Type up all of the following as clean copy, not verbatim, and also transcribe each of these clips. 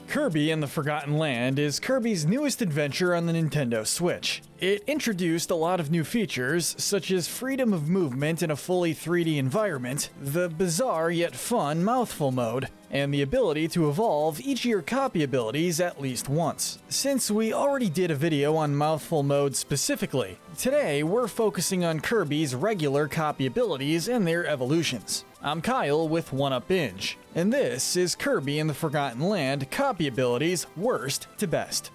Kirby and the Forgotten Land is Kirby's newest adventure on the Nintendo Switch. It introduced a lot of new features, such as freedom of movement in a fully 3D environment, the bizarre yet fun Mouthful mode, and the ability to evolve each of your copy abilities at least once. Since we already did a video on Mouthful mode specifically, today we're focusing on Kirby's regular copy abilities and their evolutions. I'm Kyle with 1UP Binge, and this is Kirby and the Forgotten Land copy abilities worst to best.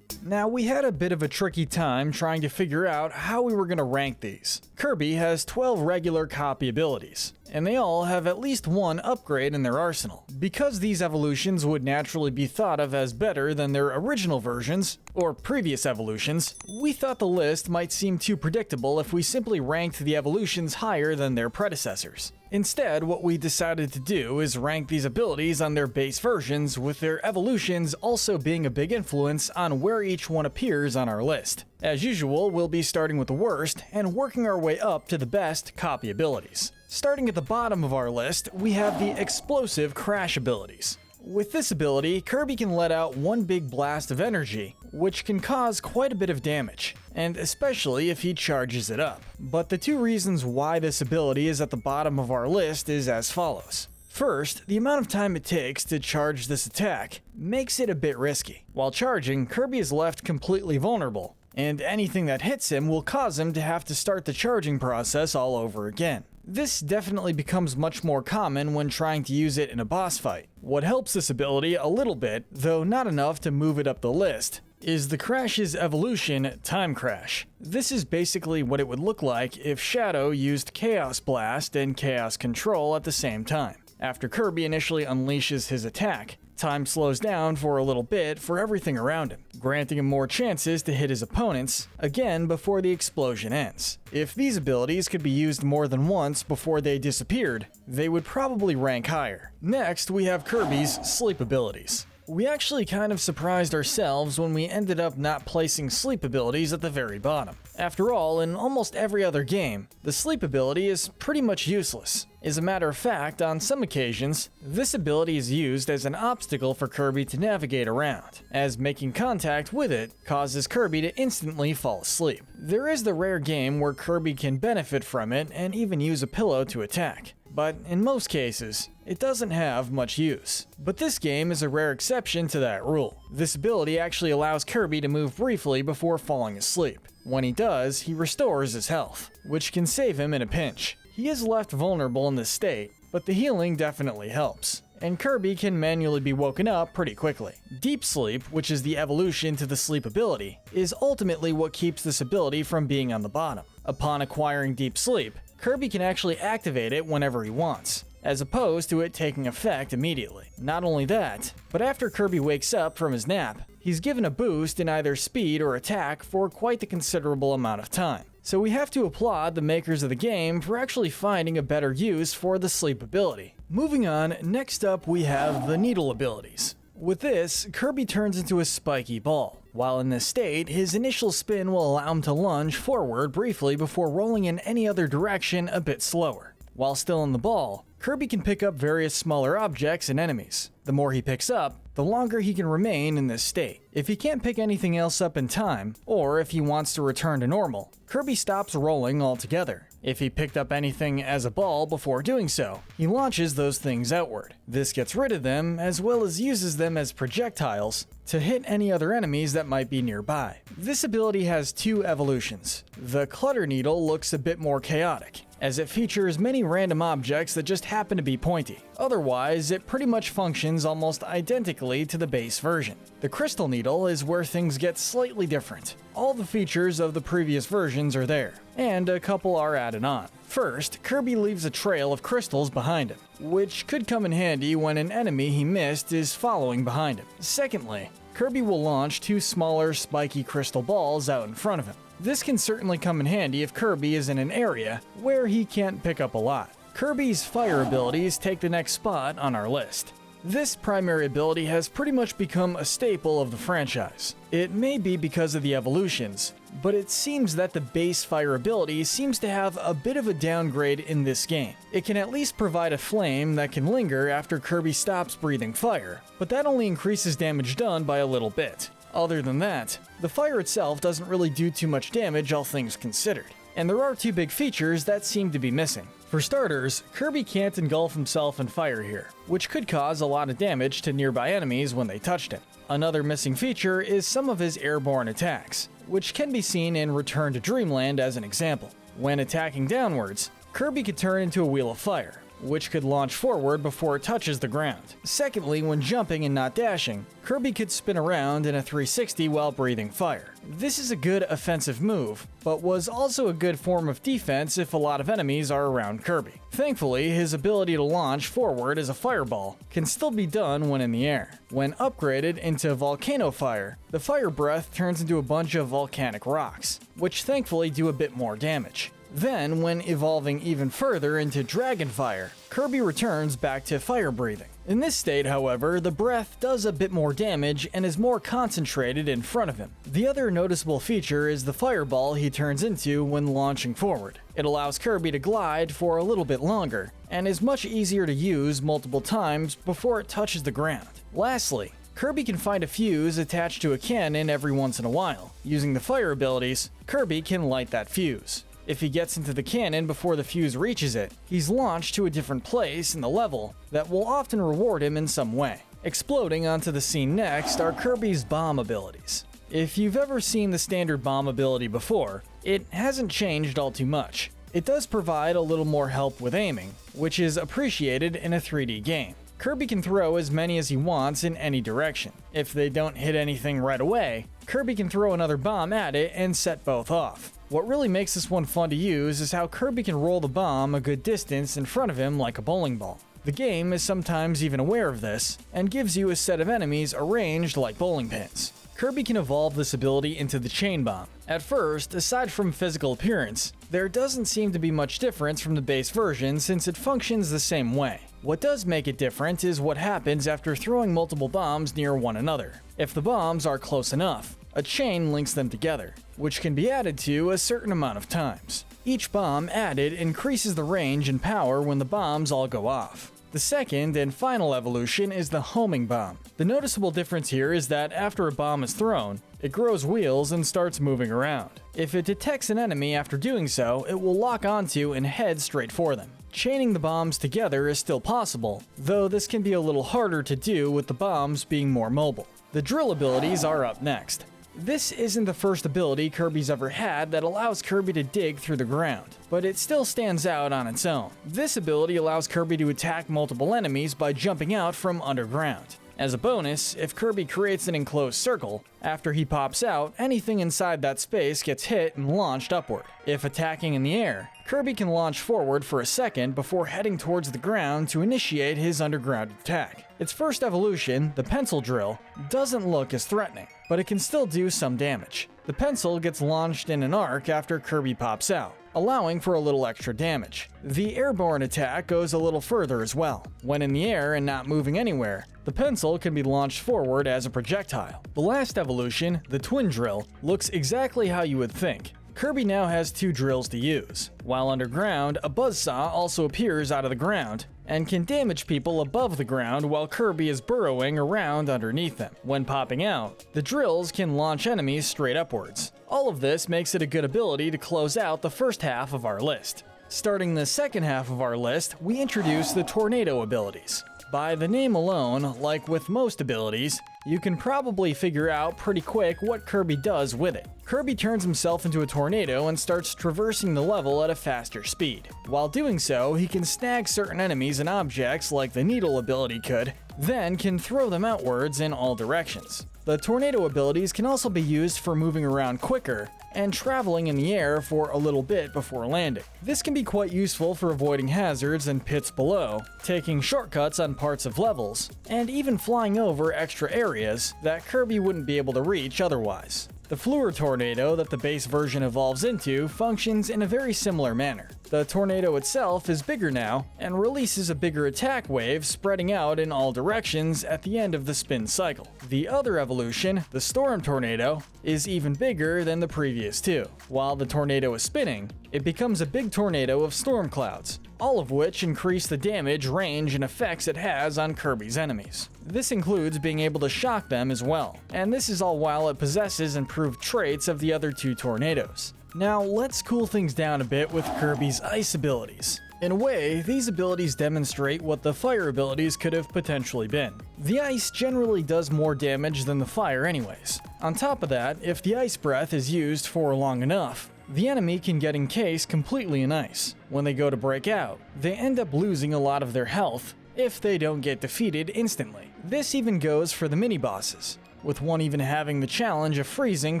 Now, we had a bit of a tricky time trying to figure out how we were going to rank these. Kirby has 12 regular copy abilities, and they all have at least one upgrade in their arsenal. Because these evolutions would naturally be thought of as better than their original versions, or previous evolutions, we thought the list might seem too predictable if we simply ranked the evolutions higher than their predecessors. Instead, what we decided to do is rank these abilities on their base versions, with their evolutions also being a big influence on where each one appears on our list. As usual, we'll be starting with the worst and working our way up to the best copy abilities. Starting at the bottom of our list, we have the Explosive Crash abilities. With this ability, Kirby can let out one big blast of energy, which can cause quite a bit of damage, and especially if he charges it up. But the two reasons why this ability is at the bottom of our list is as follows. First, the amount of time it takes to charge this attack makes it a bit risky. While charging, Kirby is left completely vulnerable, and anything that hits him will cause him to have to start the charging process all over again. This definitely becomes much more common when trying to use it in a boss fight. What helps this ability a little bit, though not enough to move it up the list, is the Crash's evolution, Time Crash. This is basically what it would look like if Shadow used Chaos Blast and Chaos Control at the same time. After Kirby initially unleashes his attack, time slows down for a little bit for everything around him, granting him more chances to hit his opponents, again before the explosion ends. If these abilities could be used more than once before they disappeared, they would probably rank higher. Next, we have Kirby's sleep abilities. We actually kind of surprised ourselves when we ended up not placing sleep abilities at the very bottom. After all, in almost every other game, the sleep ability is pretty much useless. As a matter of fact, on some occasions, this ability is used as an obstacle for Kirby to navigate around, as making contact with it causes Kirby to instantly fall asleep. There is the rare game where Kirby can benefit from it and even use a pillow to attack, but in most cases, it doesn't have much use. But this game is a rare exception to that rule. This ability actually allows Kirby to move briefly before falling asleep. When he does, he restores his health, which can save him in a pinch. He is left vulnerable in this state, but the healing definitely helps, and Kirby can manually be woken up pretty quickly. Deep Sleep, which is the evolution to the sleep ability, is ultimately what keeps this ability from being on the bottom. Upon acquiring Deep Sleep, Kirby can actually activate it whenever he wants, as opposed to it taking effect immediately. Not only that, but after Kirby wakes up from his nap, he's given a boost in either speed or attack for quite the considerable amount of time. So we have to applaud the makers of the game for actually finding a better use for the sleep ability. Moving on, next up we have the Needle abilities. With this, Kirby turns into a spiky ball. While in this state, his initial spin will allow him to lunge forward briefly before rolling in any other direction a bit slower. While still in the ball, Kirby can pick up various smaller objects and enemies. The more he picks up, the longer he can remain in this state. If he can't pick anything else up in time, or if he wants to return to normal, Kirby stops rolling altogether. If he picked up anything as a ball before doing so, he launches those things outward. This gets rid of them, as well as uses them as projectiles to hit any other enemies that might be nearby. This ability has two evolutions. The Clutter Needle looks a bit more chaotic, as it features many random objects that just happen to be pointy. Otherwise, it pretty much functions almost identically to the base version. The Crystal Needle is where things get slightly different. All the features of the previous versions are there, and a couple are added on. First, Kirby leaves a trail of crystals behind him, which could come in handy when an enemy he missed is following behind him. Secondly, Kirby will launch two smaller spiky crystal balls out in front of him. This can certainly come in handy if Kirby is in an area where he can't pick up a lot. Kirby's fire abilities take the next spot on our list. This primary ability has pretty much become a staple of the franchise. It may be because of the evolutions, but it seems that the base fire ability seems to have a bit of a downgrade in this game. It can at least provide a flame that can linger after Kirby stops breathing fire, but that only increases damage done by a little bit. Other than that, the fire itself doesn't really do too much damage, all things considered. And there are two big features that seem to be missing. For starters, Kirby can't engulf himself in fire here, which could cause a lot of damage to nearby enemies when they touched him. Another missing feature is some of his airborne attacks, which can be seen in Return to Dreamland as an example. When attacking downwards, Kirby could turn into a wheel of fire, which could launch forward before it touches the ground. Secondly, when jumping and not dashing, Kirby could spin around in a 360 while breathing fire. This is a good offensive move, but was also a good form of defense if a lot of enemies are around Kirby. Thankfully, his ability to launch forward as a fireball can still be done when in the air. When upgraded into Volcano Fire, the fire breath turns into a bunch of volcanic rocks, which thankfully do a bit more damage. Then, when evolving even further into Dragon Fire, Kirby returns back to fire breathing. In this state, however, the breath does a bit more damage and is more concentrated in front of him. The other noticeable feature is the fireball he turns into when launching forward. It allows Kirby to glide for a little bit longer, and is much easier to use multiple times before it touches the ground. Lastly, Kirby can find a fuse attached to a cannon every once in a while. Using the fire abilities, Kirby can light that fuse. If he gets into the cannon before the fuse reaches it, he's launched to a different place in the level that will often reward him in some way. Exploding onto the scene next are Kirby's bomb abilities. If you've ever seen the standard bomb ability before, it hasn't changed all too much. It does provide a little more help with aiming, which is appreciated in a 3D game. Kirby can throw as many as he wants in any direction. If they don't hit anything right away, Kirby can throw another bomb at it and set both off. What really makes this one fun to use is how Kirby can roll the bomb a good distance in front of him like a bowling ball. The game is sometimes even aware of this, and gives you a set of enemies arranged like bowling pins. Kirby can evolve this ability into the Chain Bomb. At first, aside from physical appearance, there doesn't seem to be much difference from the base version since it functions the same way. What does make it different is what happens after throwing multiple bombs near one another. If the bombs are close enough, a chain links them together, which can be added to a certain amount of times. Each bomb added increases the range and power when the bombs all go off. The second and final evolution is the Homing Bomb. The noticeable difference here is that after a bomb is thrown, it grows wheels and starts moving around. If it detects an enemy after doing so, it will lock onto and head straight for them. Chaining the bombs together is still possible, though this can be a little harder to do with the bombs being more mobile. The drill abilities are up next. This isn't the first ability Kirby's ever had that allows Kirby to dig through the ground, but it still stands out on its own. This ability allows Kirby to attack multiple enemies by jumping out from underground. As a bonus, if Kirby creates an enclosed circle, after he pops out, anything inside that space gets hit and launched upward. If attacking in the air, Kirby can launch forward for a second before heading towards the ground to initiate his underground attack. Its first evolution, the Pencil Drill, doesn't look as threatening, but it can still do some damage. The pencil gets launched in an arc after Kirby pops out, allowing for a little extra damage. The airborne attack goes a little further as well. When in the air and not moving anywhere, the pencil can be launched forward as a projectile. The last evolution, the Twin Drill, looks exactly how you would think. Kirby now has two drills to use. While underground, a buzzsaw also appears out of the ground and can damage people above the ground while Kirby is burrowing around underneath them. When popping out, the drills can launch enemies straight upwards. All of this makes it a good ability to close out the first half of our list. Starting the second half of our list, we introduce the Tornado abilities. By the name alone, like with most abilities, you can probably figure out pretty quick what Kirby does with it. Kirby turns himself into a tornado and starts traversing the level at a faster speed. While doing so, he can snag certain enemies and objects like the Needle ability could, then can throw them outwards in all directions. The tornado abilities can also be used for moving around quicker and traveling in the air for a little bit before landing. This can be quite useful for avoiding hazards and pits below, taking shortcuts on parts of levels, and even flying over extra areas that Kirby wouldn't be able to reach otherwise. The Fluor Tornado that the base version evolves into functions in a very similar manner. The tornado itself is bigger now, and releases a bigger attack wave spreading out in all directions at the end of the spin cycle. The other evolution, the Storm Tornado, is even bigger than the previous two. While the tornado is spinning, it becomes a big tornado of storm clouds, all of which increase the damage, range, and effects it has on Kirby's enemies. This includes being able to shock them as well, and this is all while it possesses improved traits of the other two tornadoes. Now let's cool things down a bit with Kirby's ice abilities. In a way, these abilities demonstrate what the fire abilities could have potentially been. The ice generally does more damage than the fire anyways. On top of that, if the ice breath is used for long enough, the enemy can get encased completely in ice. When they go to break out, they end up losing a lot of their health if they don't get defeated instantly. This even goes for the mini-bosses, with one even having the challenge of freezing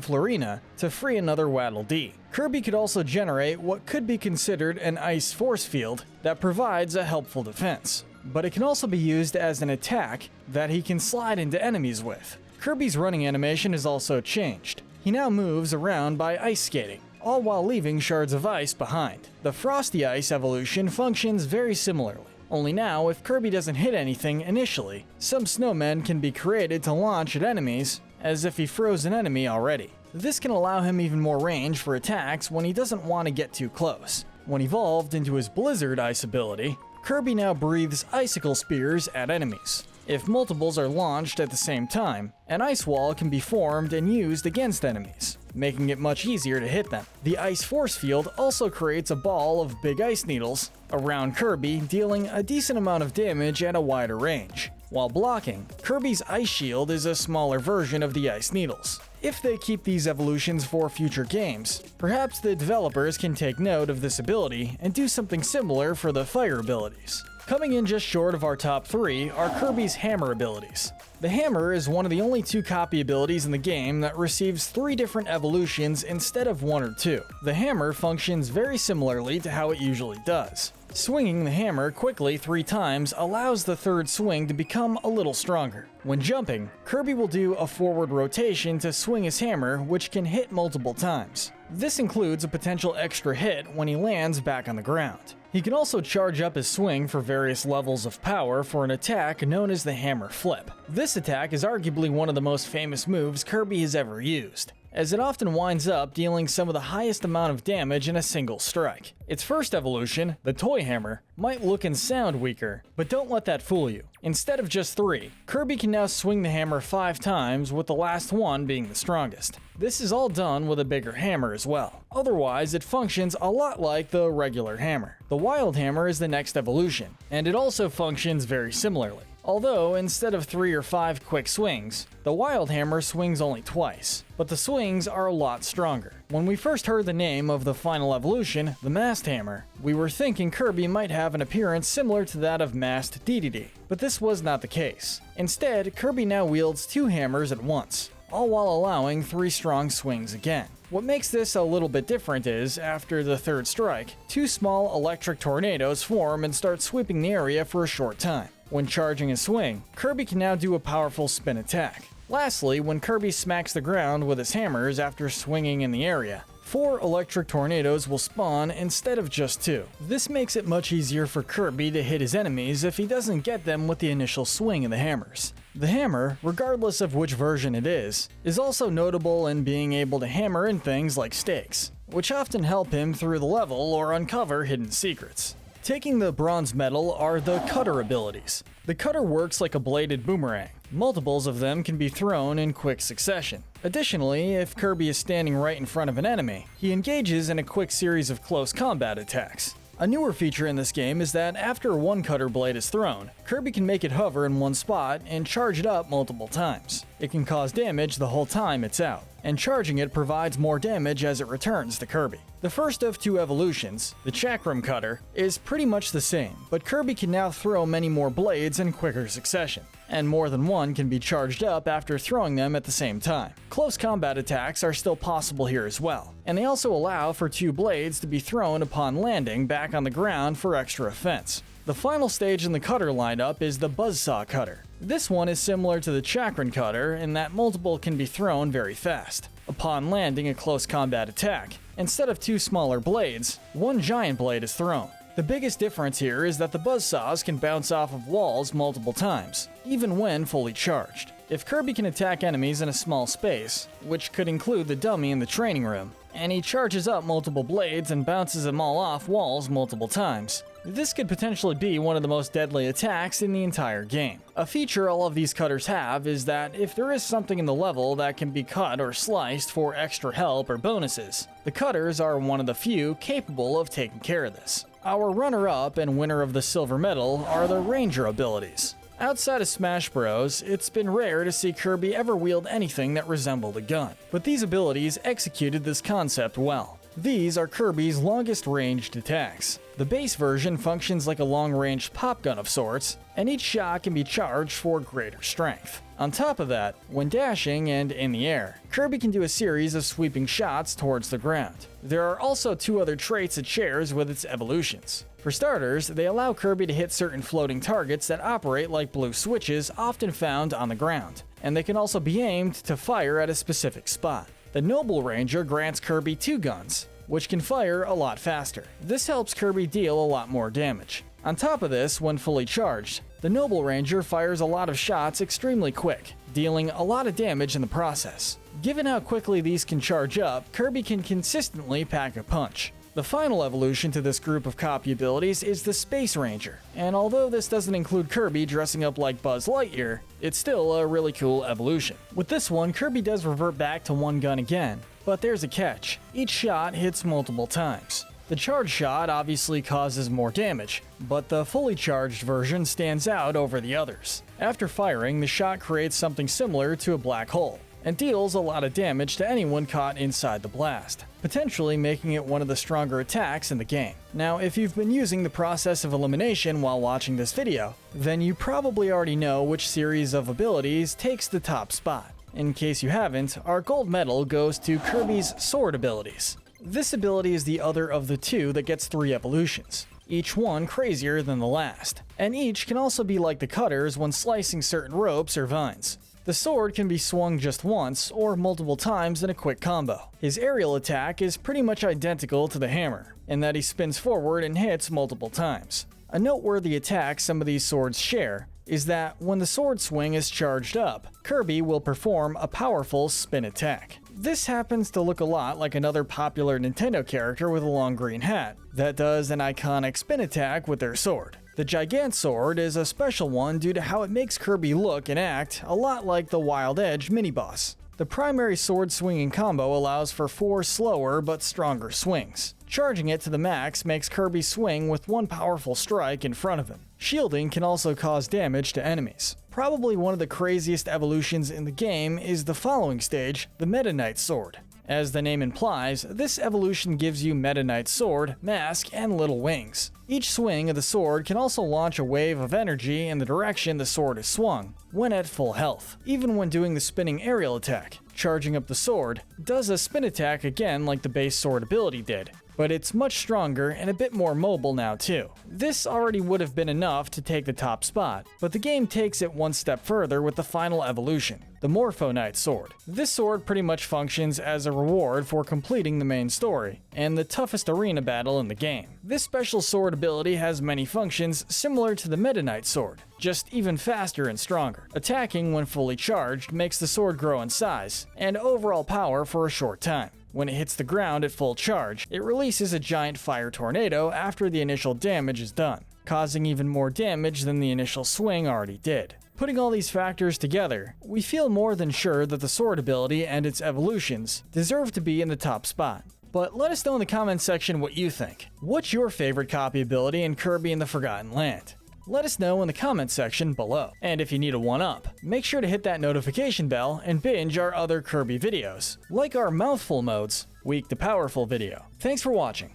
Florina to free another Waddle Dee. Kirby could also generate what could be considered an ice force field that provides a helpful defense, but it can also be used as an attack that he can slide into enemies with. Kirby's running animation has also changed. He now moves around by ice skating, all while leaving shards of ice behind. The Frosty Ice evolution functions very similarly. Only now, if Kirby doesn't hit anything initially, some snowmen can be created to launch at enemies as if he froze an enemy already. This can allow him even more range for attacks when he doesn't want to get too close. When evolved into his Blizzard Ice ability, Kirby now breathes icicle spears at enemies. If multiples are launched at the same time, an ice wall can be formed and used against enemies, making it much easier to hit them. The ice force field also creates a ball of big ice needles around Kirby, dealing a decent amount of damage at a wider range. While blocking, Kirby's ice shield is a smaller version of the ice needles. If they keep these evolutions for future games, perhaps the developers can take note of this ability and do something similar for the fire abilities. Coming in just short of our top 3 are Kirby's hammer abilities. The hammer is one of the only 2 copy abilities in the game that receives 3 different evolutions instead of 1 or 2. The hammer functions very similarly to how it usually does. Swinging the hammer quickly 3 times allows the third swing to become a little stronger. When jumping, Kirby will do a forward rotation to swing his hammer, which can hit multiple times. This includes a potential extra hit when he lands back on the ground. He can also charge up his swing for various levels of power for an attack known as the Hammer Flip. This attack is arguably one of the most famous moves Kirby has ever used, as it often winds up dealing some of the highest amount of damage in a single strike. Its first evolution, the Toy Hammer, might look and sound weaker, but don't let that fool you. Instead of just 3, Kirby can now swing the hammer 5 times, with the last one being the strongest. This is all done with a bigger hammer as well. Otherwise, it functions a lot like the regular hammer. The Wild Hammer is the next evolution, and it also functions very similarly. Although, instead of 3 or 5 quick swings, the Wild Hammer swings only twice, but the swings are a lot stronger. When we first heard the name of the final evolution, the Mast Hammer, we were thinking Kirby might have an appearance similar to that of Mast Dedede, but this was not the case. Instead, Kirby now wields 2 hammers at once, all while allowing 3 strong swings again. What makes this a little bit different is, after the third strike, 2 small electric tornadoes form and start sweeping the area for a short time. When charging a swing, Kirby can now do a powerful spin attack. Lastly, when Kirby smacks the ground with his hammers after swinging in the area, 4 electric tornadoes will spawn instead of just 2. This makes it much easier for Kirby to hit his enemies if he doesn't get them with the initial swing of the hammers. The hammer, regardless of which version it is also notable in being able to hammer in things like stakes, which often help him through the level or uncover hidden secrets. Taking the bronze medal are the cutter abilities. The cutter works like a bladed boomerang. Multiples of them can be thrown in quick succession. Additionally, if Kirby is standing right in front of an enemy, he engages in a quick series of close combat attacks. A newer feature in this game is that after one cutter blade is thrown, Kirby can make it hover in one spot and charge it up multiple times. It can cause damage the whole time it's out, and charging it provides more damage as it returns to Kirby. The first of 2 evolutions, the Chakram Cutter, is pretty much the same, but Kirby can now throw many more blades in quicker succession, and more than one can be charged up after throwing them at the same time. Close combat attacks are still possible here as well, and they also allow for 2 blades to be thrown upon landing back on the ground for extra offense. The final stage in the cutter lineup is the Buzzsaw Cutter. This one is similar to the Chakram Cutter in that multiple can be thrown very fast. A upon landing a close combat attack. Instead of two smaller blades, one giant blade is thrown. The biggest difference here is that the buzzsaws can bounce off of walls multiple times, even when fully charged. If Kirby can attack enemies in a small space, which could include the dummy in the training room, and he charges up multiple blades and bounces them all off walls multiple times, this could potentially be one of the most deadly attacks in the entire game. A feature all of these cutters have is that if there is something in the level that can be cut or sliced for extra help or bonuses, the cutters are one of the few capable of taking care of this. Our runner-up and winner of the silver medal are the Ranger abilities. Outside of Smash Bros, it's been rare to see Kirby ever wield anything that resembled a gun, but these abilities executed this concept well. These are Kirby's longest ranged attacks. The base version functions like a long-range pop gun of sorts, and each shot can be charged for greater strength. On top of that, when dashing and in the air, Kirby can do a series of sweeping shots towards the ground. There are also two other traits it shares with its evolutions. For starters, they allow Kirby to hit certain floating targets that operate like blue switches often found on the ground, and they can also be aimed to fire at a specific spot. The Noble Ranger grants Kirby two guns, which can fire a lot faster. This helps Kirby deal a lot more damage. On top of this, when fully charged, the Noble Ranger fires a lot of shots extremely quick, dealing a lot of damage in the process. Given how quickly these can charge up, Kirby can consistently pack a punch. The final evolution to this group of copy abilities is the Space Ranger, and although this doesn't include Kirby dressing up like Buzz Lightyear, it's still a really cool evolution. With this one, Kirby does revert back to one gun again, but there's a catch. Each shot hits multiple times. The charged shot obviously causes more damage, but the fully charged version stands out over the others. After firing, the shot creates something similar to a black hole, and deals a lot of damage to anyone caught inside the blast, potentially making it one of the stronger attacks in the game. Now, if you've been using the process of elimination while watching this video, then you probably already know which series of abilities takes the top spot. In case you haven't, our gold medal goes to Kirby's sword abilities. This ability is the other of the two that gets 3 evolutions, each one crazier than the last, and each can also be like the cutters when slicing certain ropes or vines. The sword can be swung just once or multiple times in a quick combo. His aerial attack is pretty much identical to the hammer, in that he spins forward and hits multiple times. A noteworthy attack some of these swords share is that when the sword swing is charged up, Kirby will perform a powerful spin attack. This happens to look a lot like another popular Nintendo character with a long green hat that does an iconic spin attack with their sword. The Gigant Sword is a special one due to how it makes Kirby look and act a lot like the Wild Edge mini-boss. The primary sword swinging combo allows for 4 slower but stronger swings. Charging it to the max makes Kirby swing with one powerful strike in front of him. Shielding can also cause damage to enemies. Probably one of the craziest evolutions in the game is the following stage, the Meta Knight Sword. As the name implies, this evolution gives you Meta Knight's sword, mask, and little wings. Each swing of the sword can also launch a wave of energy in the direction the sword is swung, when at full health. Even when doing the spinning aerial attack, charging up the sword does a spin attack again like the base sword ability did, but it's much stronger and a bit more mobile now too. This already would have been enough to take the top spot, but the game takes it one step further with the final evolution, the Morpho Knight Sword. This sword pretty much functions as a reward for completing the main story, and the toughest arena battle in the game. This special sword ability has many functions similar to the Meta Knight Sword, just even faster and stronger. Attacking when fully charged makes the sword grow in size and overall power for a short time. When it hits the ground at full charge, it releases a giant fire tornado after the initial damage is done, causing even more damage than the initial swing already did. Putting all these factors together, we feel more than sure that the sword ability and its evolutions deserve to be in the top spot. But let us know in the comments section what you think. What's your favorite copy ability in Kirby and the Forgotten Land? Let us know in the comments section below. And if you need a 1-up, make sure to hit that notification bell and binge our other Kirby videos, like our Mouthful Modes Weak to Powerful video. Thanks for watching.